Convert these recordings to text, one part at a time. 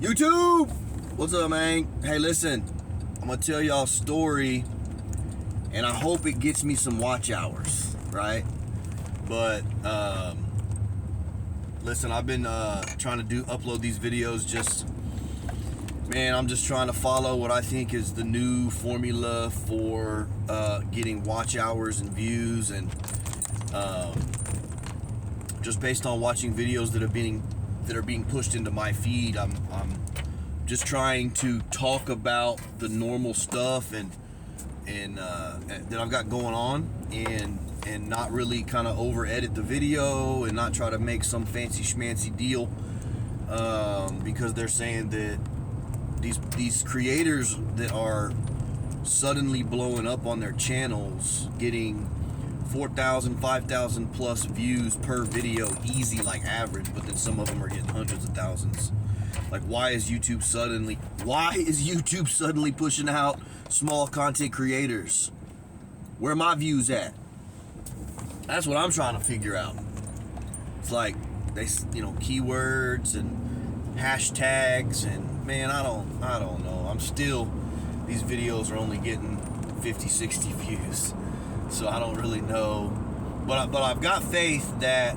YouTube! What's up, man? Hey, listen, I'm gonna tell y'all a story, and I hope it gets me some watch hours, right? But, listen, I've been trying to upload these videos I'm just trying to follow what I think is the new formula for getting watch hours and views, and just based on watching videos that are being pushed into my feed, I'm just trying to talk about the normal stuff and that I've got going on, and not really kind of over edit the video and not try to make some fancy schmancy deal, because they're saying that these creators that are suddenly blowing up on their channels, getting 4,000, 5,000 plus views per video, easy, like average, but then some of them are getting hundreds of thousands. Like, why is YouTube suddenly pushing out small content creators? Where are my views at? That's what I'm trying to figure out. It's like keywords and hashtags, and man, I don't know. These videos are only getting 50, 60 views. So I don't really know, but I've got faith that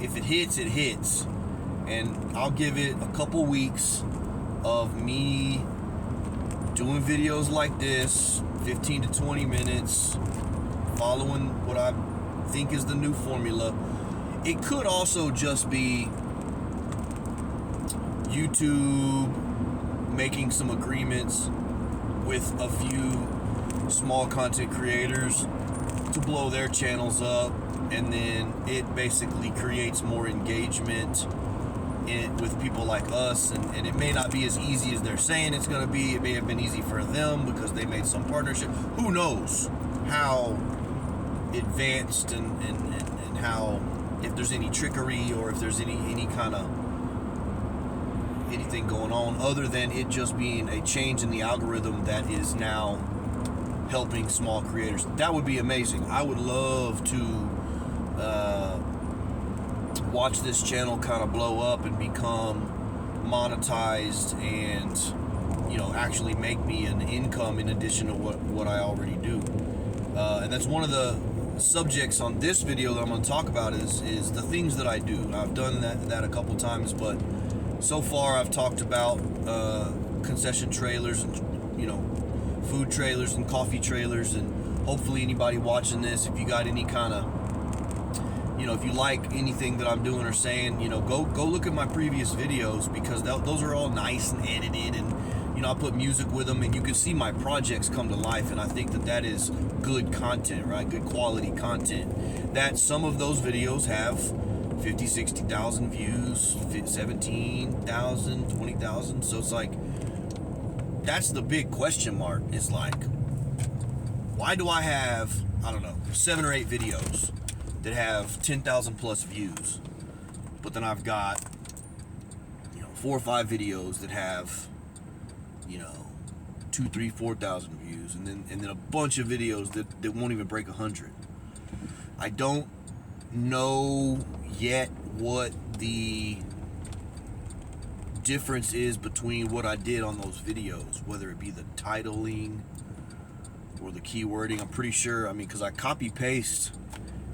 if it hits, it hits, and I'll give it a couple weeks of me doing videos like this, 15 to 20 minutes, following what I think is the new formula. It could also just be YouTube making some agreements with a few small content creators to blow their channels up, and then it basically creates more engagement with people like us, and it may not be as easy as they're saying it's going to be. It may have been easy for them because they made some partnership. Who knows how advanced and how, if there's any trickery or if there's any kind of anything going on other than it just being a change in the algorithm that is now helping small creators. That would be amazing. I would love to watch this channel kind of blow up and become monetized, and actually make me an income in addition to what I already do. And that's one of the subjects on this video that I'm going to talk about is the things that I do. I've done that a couple times, but so far I've talked about concession trailers and food trailers and coffee trailers, and hopefully anybody watching this, if you got any kind of, if you like anything that I'm doing or saying, go look at my previous videos, because those are all nice and edited, and I put music with them, and you can see my projects come to life, and I think that is good content, right? Good quality content. That some of those videos have 50, 60,000 views, 17,000, 20,000, so it's like, that's the big question mark, is like, why do I have, 7 or 8 videos that have 10,000 plus views, but then I've got 4 or 5 videos that have 2, 3, 4,000 views, and then a bunch of videos that won't even break 100. I don't know yet what the difference is between what I did on those videos, whether it be the titling or the keywording. I'm pretty sure, because I copy paste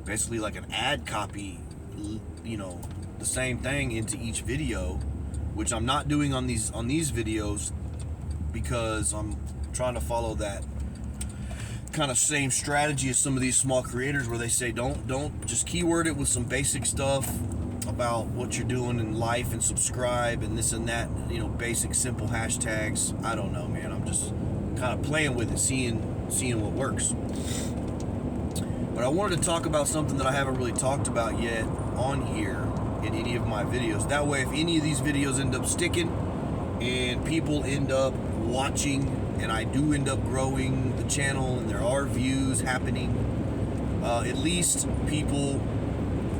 basically like an ad copy, the same thing into each video, which I'm not doing on these videos, because I'm trying to follow that kind of same strategy as some of these small creators, where they say don't just keyword it with some basic stuff about what you're doing in life and subscribe and this and that, basic simple hashtags. I don't know, man. I'm just kind of playing with it, seeing what works. But I wanted to talk about something that I haven't really talked about yet on here in any of my videos. That way, if any of these videos end up sticking and people end up watching, and I do end up growing the channel and there are views happening, at least people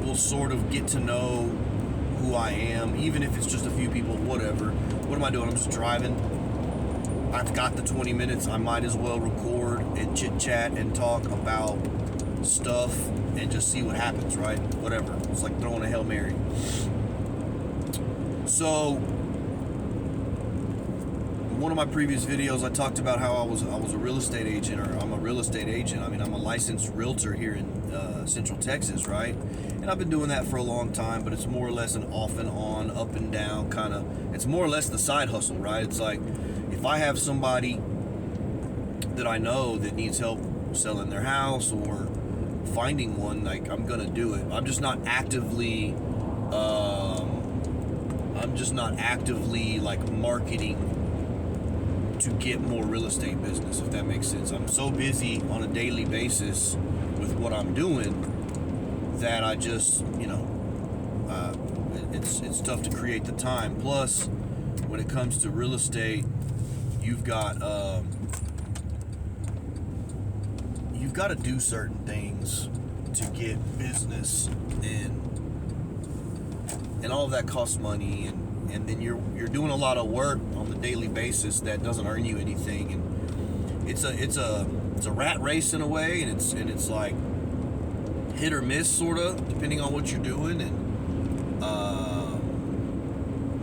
will sort of get to know who I am, even if it's just a few people, whatever. What am I doing? I'm just driving. I've got the 20 minutes. I might as well record and chit chat and talk about stuff and just see what happens, right? Whatever. It's like throwing a Hail Mary. So one of my previous videos, I talked about how I was a real estate agent, or I'm a real estate agent. I mean, I'm a licensed realtor here in Central Texas, right? And I've been doing that for a long time, but it's more or less an off and on, up and down kind of. It's more or less the side hustle, right? It's like if I have somebody that I know that needs help selling their house or finding one, like, I'm gonna do it. I'm just not actively like marketing to get more real estate business, if that makes sense. I'm so busy on a daily basis with what I'm doing that I just, it's tough to create the time. Plus, when it comes to real estate, you've got to do certain things to get business, and all of that costs money, and then you're doing a lot of work on the daily basis that doesn't earn you anything, and it's a rat race in a way, and it's like hit or miss, sort of, depending on what you're doing. And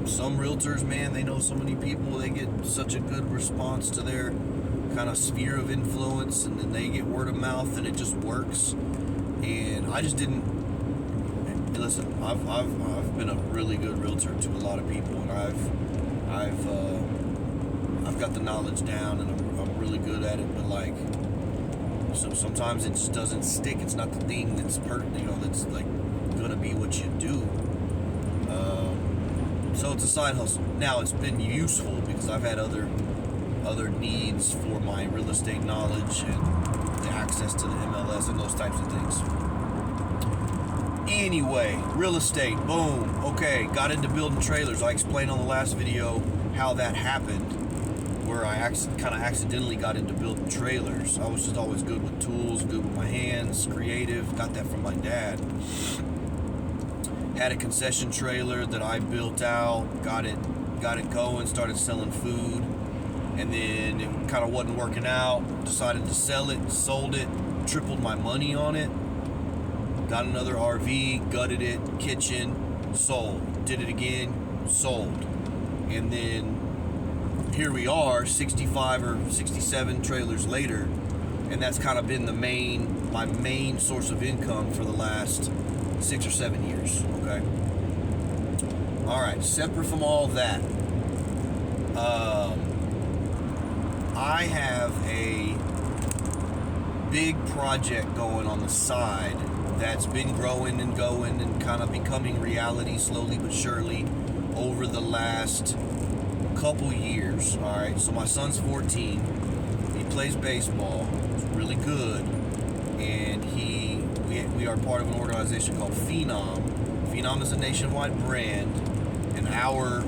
some realtors, man, they know so many people, they get such a good response to their kind of sphere of influence, and then they get word of mouth, and it just works. And I just didn't listen. I've been a really good realtor to a lot of people, and I've got the knowledge down, and I'm really good at it. But like, so sometimes it just doesn't stick. It's not the thing that's that's like gonna be what you do. So it's a side hustle. Now, it's been useful because I've had other needs for my real estate knowledge and the access to the MLS and those types of things. Anyway, real estate, boom. Okay, got into building trailers. I explained on the last video how that happened, where I kind of accidentally got into building trailers. I was just always good with tools, good with my hands, creative. Got that from my dad. Had a concession trailer that I built out, got it going, started selling food, and then it kind of wasn't working out. Decided to sell it, sold it, tripled my money on it. Got another RV, gutted it, kitchen, sold. Did it again, sold. And then here we are, 65 or 67 trailers later, and that's kind of been my main source of income for the last 6 or 7 years, okay? All right, separate from all that, I have a big project going on the side that's been growing and going and kind of becoming reality slowly but surely over the last couple years. All right, so my son's 14. He plays baseball. He's really good, and we are part of an organization called Phenom. Phenom is a nationwide brand, and our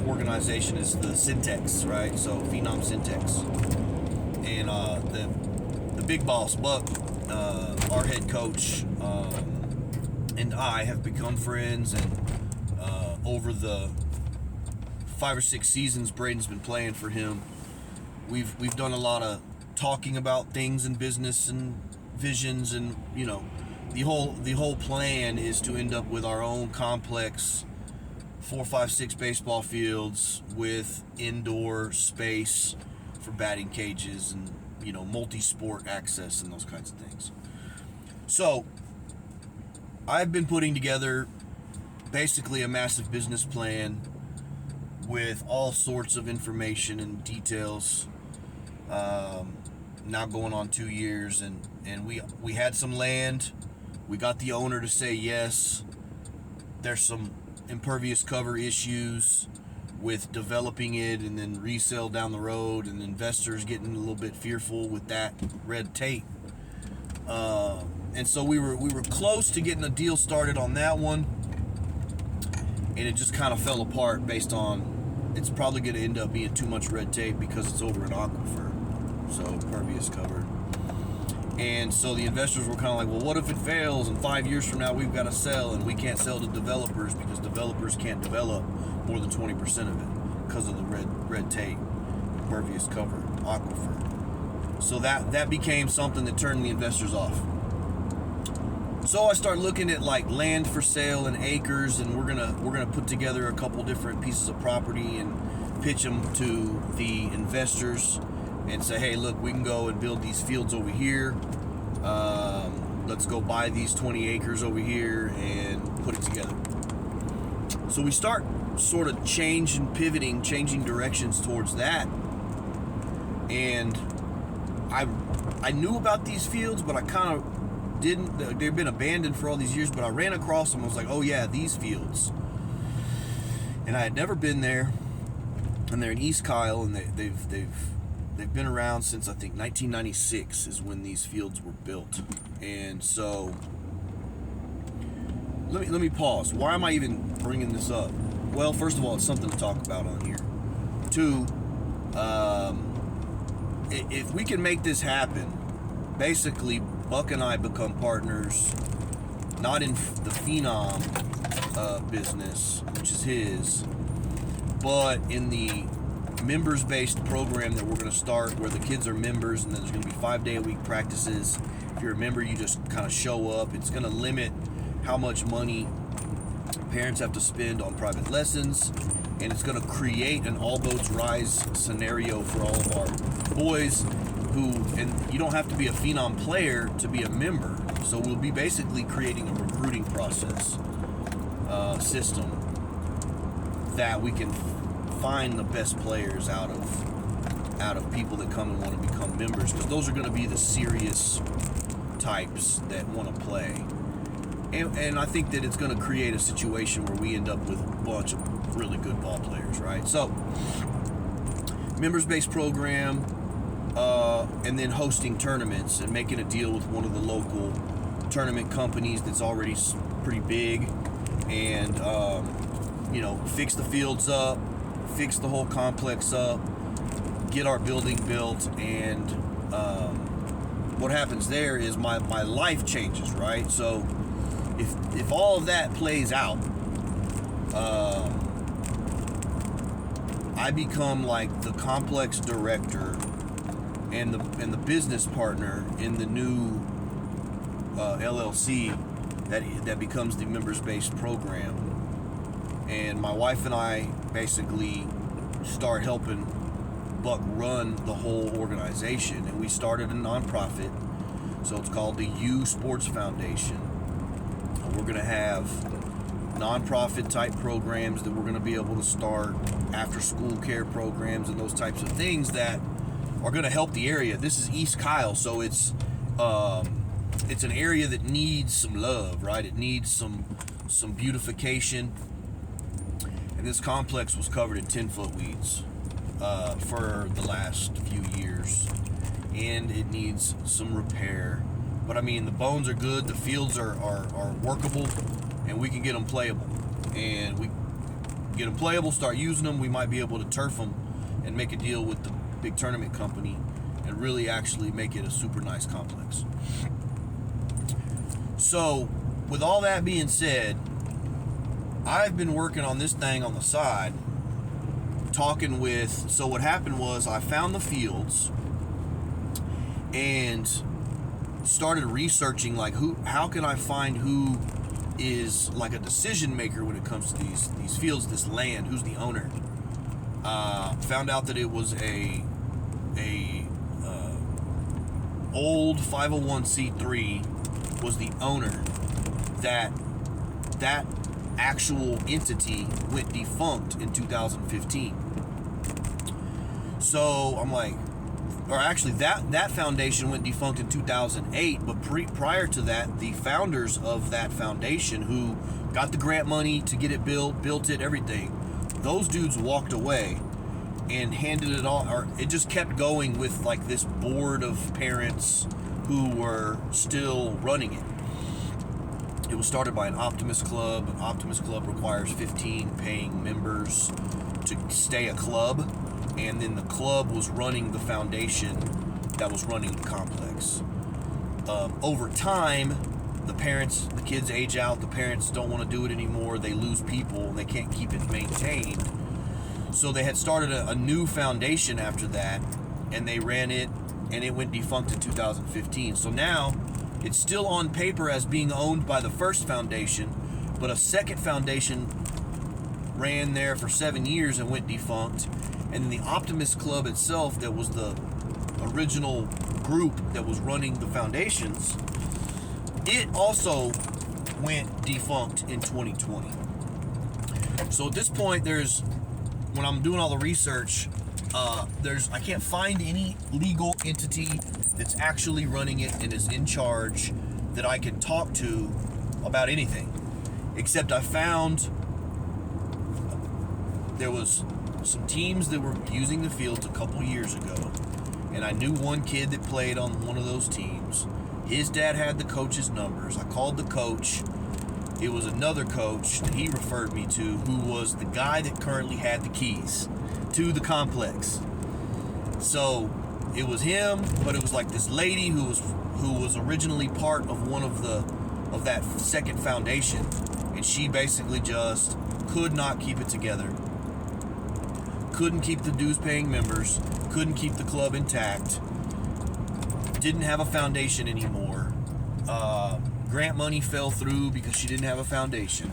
organization is the Syntex, right? So Phenom Syntex, and the big boss Buck, our head coach, and I have become friends, and over the 5 or 6 seasons Braden's been playing for him, we've done a lot of talking about things in business and visions, and the whole plan is to end up with our own complex 4, 5, 6 baseball fields with indoor space for batting cages and multi-sport access and those kinds of things. So I've been putting together basically a massive business plan with all sorts of information and details, now going on 2 years, and we had some land. We got the owner to say yes. There's some impervious cover issues with developing it and then resale down the road, and investors getting a little bit fearful with that red tape. And so we were close to getting a deal started on that one, and it just kind of fell apart based on it's probably going to end up being too much red tape because it's over an aquifer, so impervious cover. And so the investors were kind of like, well, what if it fails and 5 years from now we've got to sell, and we can't sell to developers because developers can't develop more than 20% of it because of the red tape, impervious cover, aquifer. So that became something that turned the investors off. So I started looking at like land for sale and acres, and we're gonna put together a couple different pieces of property and pitch them to the investors and say, hey, look, we can go and build these fields over here. Let's go buy these 20 acres over here and put it together. So we start sort of changing directions towards that. And I knew about these fields, but I kind of didn't. They've been abandoned for all these years, but I ran across them. I was like, oh yeah, these fields. And I had never been there. And they're in East Kyle, and they've been around since I think 1996 is when these fields were built. And so let me pause. Why am I even bringing this up? Well, first of all, it's something to talk about on here. Two, if we can make this happen, basically Buck and I become partners, not in the Phenom business, which is his, but in the members-based program that we're going to start, where the kids are members, and then there's going to be 5-day-a-week practices. If you're a member, you just kind of show up. It's going to limit how much money parents have to spend on private lessons, and it's going to create an all boats rise scenario for all of our boys who, and you don't have to be a Phenom player to be a member. So we'll be basically creating a recruiting process system that we can find the best players out of people that come and want to become members, because those are going to be the serious types that want to play. And I think that it's going to create a situation where we end up with a bunch of really good ball players, right? So, members-based program, and then hosting tournaments and making a deal with one of the local tournament companies that's already pretty big, and fix the fields up, fix the whole complex up, get our building built, and what happens there is my life changes, right? So if all of that plays out, I become like the complex director and the business partner in the new LLC that becomes the members-based program. And my wife and I basically start helping Buck run the whole organization, and we started a nonprofit. So it's called the U Sports Foundation. And we're going to have nonprofit type programs that we're going to be able to start, after school care programs and those types of things that are going to help the area. This is East Kyle, so it's an area that needs some love, right? It needs some beautification. And this complex was covered in 10-foot weeds for the last few years, and it needs some repair. But I mean, the bones are good, the fields are workable, and we can get them playable. And we get them playable, start using them, we might be able to turf them and make a deal with the big tournament company and really actually make it a super nice complex. So, with all that being said, I've been working on this thing on the side, talking with, so what happened was I found the fields and started researching, like, how can I find who is like a decision maker when it comes to these fields, this land, who's the owner. Found out that it was a old 501c3 was the owner. That actual entity went defunct in 2015. So I'm like, or actually that foundation went defunct in 2008, but prior to that, the founders of that foundation, who got the grant money to get it built it, everything, those dudes walked away and handed it all, or it just kept going with like this board of parents who were still running it. It was started by an Optimist Club. An Optimist Club requires 15 paying members to stay a club, and then the club was running the foundation that was running the complex. Over time, the kids age out, the parents don't want to do it anymore, they lose people, they can't keep it maintained. So they had started a new foundation after that, and they ran it, and it went defunct in 2015. So now, it's still on paper as being owned by the first foundation, but a second foundation ran there for 7 years and went defunct. And then the Optimist Club itself, that was the original group that was running the foundations, it also went defunct in 2020. So at this point, when I'm doing all the research, I can't find any legal entity that's actually running it and is in charge that I can talk to about anything. Except I found there was some teams that were using the fields a couple years ago, and I knew one kid that played on one of those teams. His dad had the coach's numbers. I called the coach. It was another coach that he referred me to, who was the guy that currently had the keys to the complex. So it was him, but it was like this lady who was originally part of one of that second foundation, and she basically just could not keep it together. Couldn't keep the dues paying members, couldn't keep the club intact, didn't have a foundation anymore. Grant money fell through because she didn't have a foundation.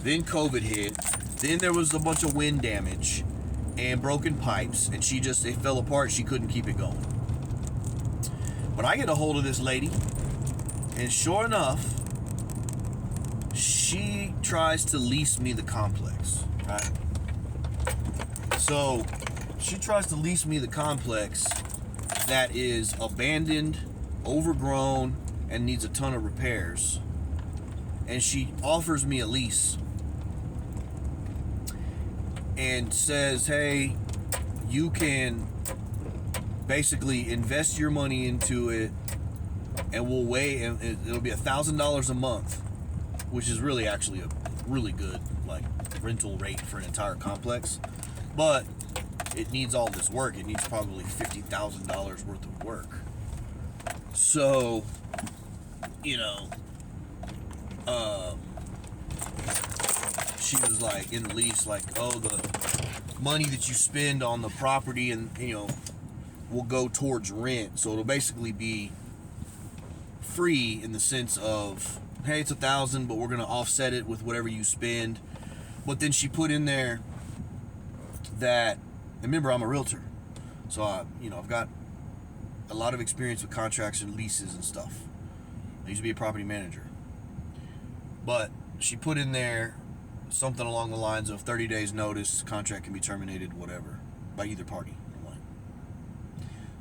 Then COVID hit. Then there was a bunch of wind damage and broken pipes, and it fell apart. She couldn't keep it going. But I get a hold of this lady, and sure enough, she tries to lease me the complex, right? So she tries to lease me the complex that is abandoned, overgrown, and needs a ton of repairs. And she offers me a lease and says, hey, you can basically invest your money into it, and we'll wait, and it'll be $1,000 a month, which is really actually a really good rental rate for an entire complex. But it needs all this work. It needs probably $50,000 worth of work. So, she was like in the lease, the money that you spend on the property and will go towards rent. So it'll basically be free in the sense of, hey, it's $1,000, but we're gonna offset it with whatever you spend. But then she put in there that, remember, I'm a realtor, so I've got a lot of experience with contracts and leases and stuff. I used to be a property manager. But she put in there something along the lines of 30 days notice, contract can be terminated, whatever, by either party.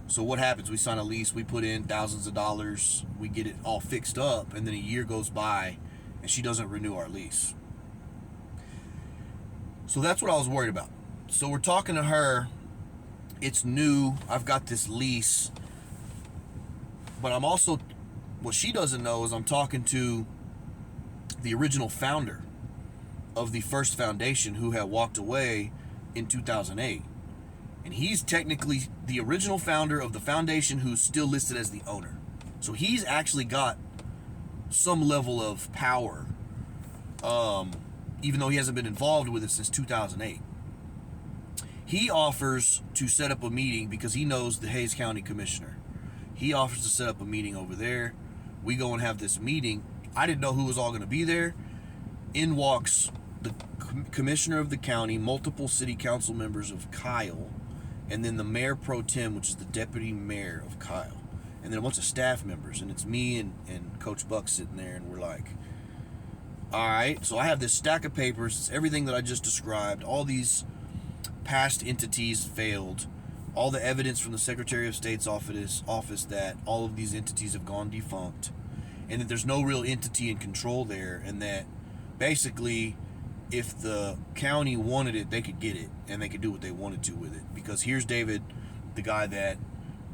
So what happens? We sign a lease, we put in thousands of dollars, we get it all fixed up, and then a year goes by and she doesn't renew our lease. So that's what I was worried about. So we're talking to her. It's new. I've got this lease. But I'm also, what she doesn't know is I'm talking to the original founder of the first foundation who had walked away in 2008. And he's technically the original founder of the foundation who's still listed as the owner. So he's actually got some level of power, even though he hasn't been involved with it since 2008. He offers to set up a meeting because he knows the Hays County Commissioner. He offers to set up a meeting over there. We go and have this meeting. I didn't know who was all going to be there. In walks the commissioner of the county, multiple city council members of Kyle, and then the mayor pro tem, which is the deputy mayor of Kyle, and then a bunch of staff members. And it's me and Coach Buck sitting there, and we're like, all right. So I have this stack of papers. It's everything that I just described. All these past entities failed. All the evidence from the Secretary of State's office that all of these entities have gone defunct, and that there's no real entity in control there, and that basically if the county wanted it, they could get it, and they could do what they wanted to with it. Because here's David, the guy that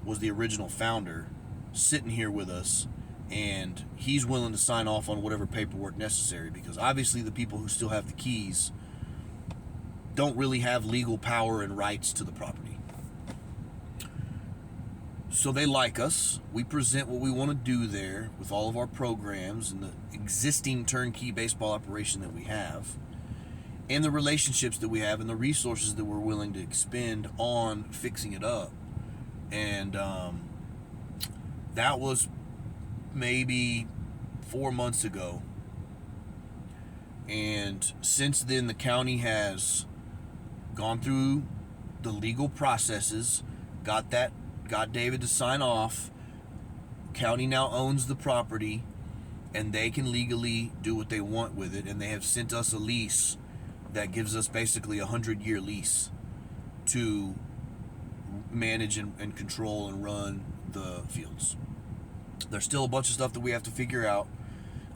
was the original founder, sitting here with us, and he's willing to sign off on whatever paperwork necessary, because obviously the people who still have the keys don't really have legal power and rights to the property. So they like us. We present what we want to do there with all of our programs and the existing turnkey baseball operation that we have, and the relationships that we have, and the resources that we're willing to expend on fixing it up. And that was maybe 4 months ago. And since then, the county has gone through the legal processes, got David to sign off. County now owns the property, and they can legally do what they want with it. And they have sent us a lease that gives us basically a 100-year lease to manage and control and run the fields. There's still a bunch of stuff that we have to figure out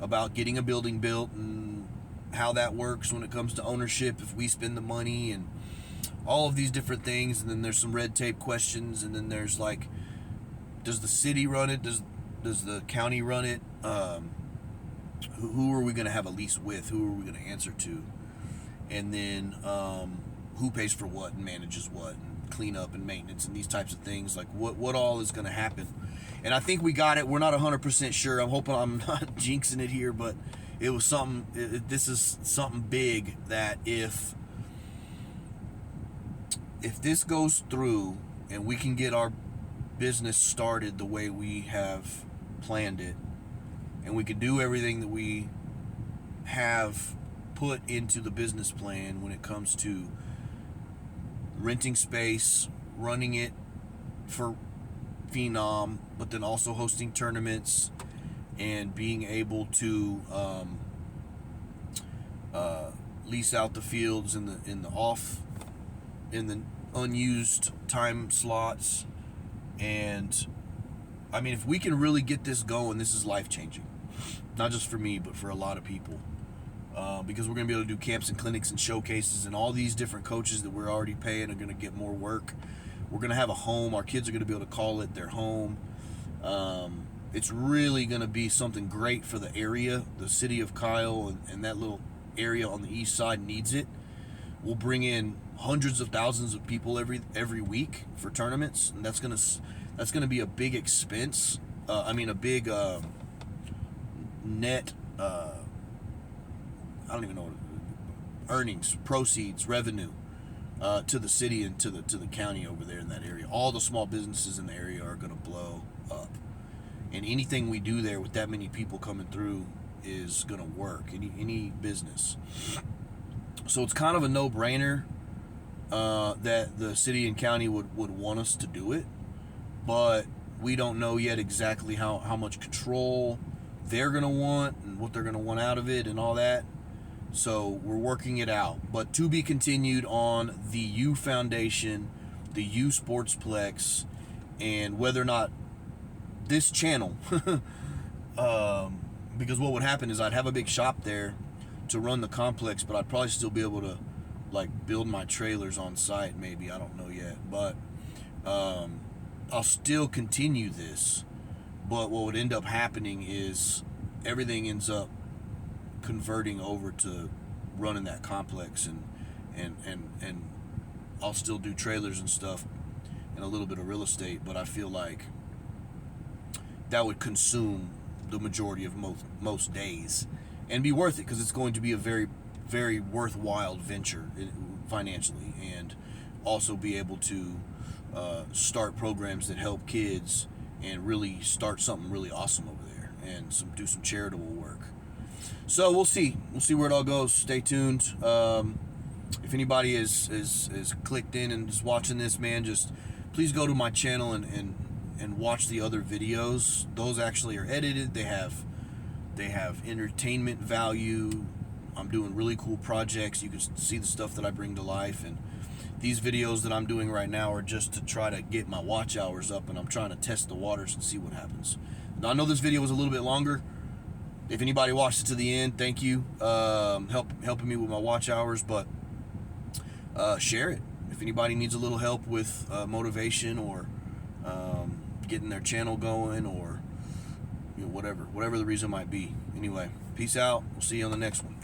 about getting a building built and how that works when it comes to ownership, if we spend the money, and all of these different things. And then there's some red tape questions, and then there's like, does the city run it? Does the county run it? Who are we going to have a lease with? Who are we going to answer to? And then who pays for what and manages what, and cleanup and maintenance and these types of things. Like what all is going to happen. And I think we got it. We're not 100% sure. I'm hoping I'm not jinxing it here, but it was something. This is something big that if this goes through and we can get our business started the way we have planned it, and we can do everything that we have put into the business plan when it comes to renting space, running it for Phenom, but then also hosting tournaments and being able to lease out the fields in the unused time slots. And I mean, if we can really get this going, this is life-changing, not just for me, but for a lot of people, because we're going to be able to do camps and clinics and showcases, and all these different coaches that we're already paying are going to get more work. We're going to have a home. Our kids are going to be able to call it their home. It's really going to be something great for the area. The city of Kyle and that little area on the east side needs it. We'll bring in hundreds of thousands of people every week for tournaments, and that's gonna be a big expense. A big net. I don't even know earnings, proceeds, revenue to the city and to the county over there in that area. All the small businesses in the area are gonna blow up, and anything we do there with that many people coming through is gonna work. Any business. So it's kind of a no-brainer that the city and county would want us to do it, but we don't know yet exactly how much control they're going to want and what they're going to want out of it and all that. So we're working it out. But to be continued on the U Foundation, the U Sportsplex, and whether or not this channel, because what would happen is I'd have a big shop there to run the complex, but I'd probably still be able to like build my trailers on site, maybe. I don't know yet, but I'll still continue this. But what would end up happening is everything ends up converting over to running that complex, and I'll still do trailers and stuff and a little bit of real estate, but I feel like that would consume the majority of most days and be worth it, because it's going to be a very, very worthwhile venture financially, and also be able to start programs that help kids and really start something really awesome over there, and do some charitable work. So we'll see where it all goes. Stay tuned. If anybody is clicked in and is watching this, man, just please go to my channel and watch the other videos. Those actually are edited. They have entertainment value. I'm doing really cool projects. You can see the stuff that I bring to life, and these videos that I'm doing right now are just to try to get my watch hours up, and I'm trying to test the waters and see what happens. Now, I know this video was a little bit longer. If anybody watched it to the end, thank you. Helping me with my watch hours, but share it. If anybody needs a little help with motivation, or getting their channel going, or whatever the reason might be. Anyway, peace out. We'll see you on the next one.